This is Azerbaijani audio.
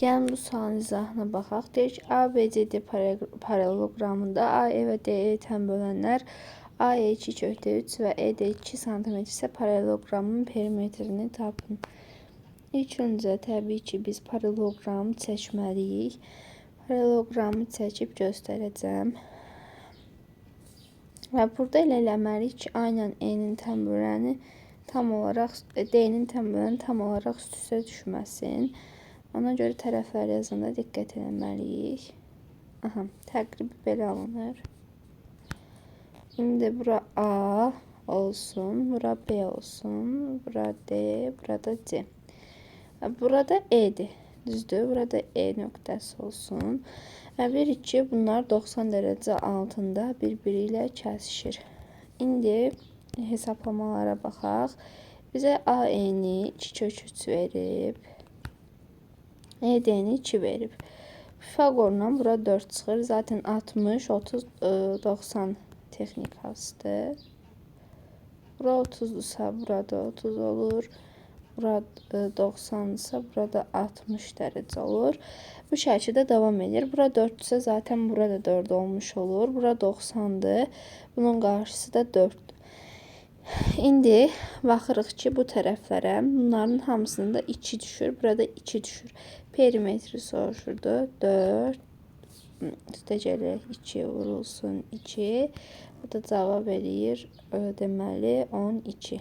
Gəlin bu sualın izahına baxaq. Deyir ki, ABCD paralelogramında AE və DE-dən bölənlər AE 2/3 və ED 2 cm isə paralelogramın perimetrini tapın. İlk öncə təbii ki biz paralelogramı çəkməliyik. Paralelogramı çəkib göstərəcəm. Və burada elə eləməliyik ki, aynən E-nin tənböləni tam olaraq D-nin tənböləni tam olaraq üst-üstə düşməsin. Ona görə tərəflər yazanda diqqət etməliyik. Aha, təqribi belə alınır. İndi bura A olsun, bura B olsun, bura D, burada C. Burada E'dir, düzdür? Burada E nöqtəsi olsun. Və bilir ki, bunlar 90 dərəcə altında bir-biri ilə kəsişir. İndi hesablamalara baxaq. Bizə AE-ni 2/3 verib. ED-ni 2 verib. Pifagorla bura 4 çıxır. Zaten 60, 30, 90 texnikasıdır. Bura 30-dursa burada 30 olur. Burada 90-dırsa burada 60 dərəcə olur. Bu şəkildə davam edir. Bura 4-dürsə zaten burada 4 olmuş olur. Bura 90-dır. Bunun qarşısı da 4-dür. İndi baxırıq ki, bu tərəflərə bunların hamısında 2 düşür. Burada 2 düşür. Perimetri soruşurdu. 4. Üstəcəli 2 vurulsun 2. Bu da cavab verir. Deməli 12.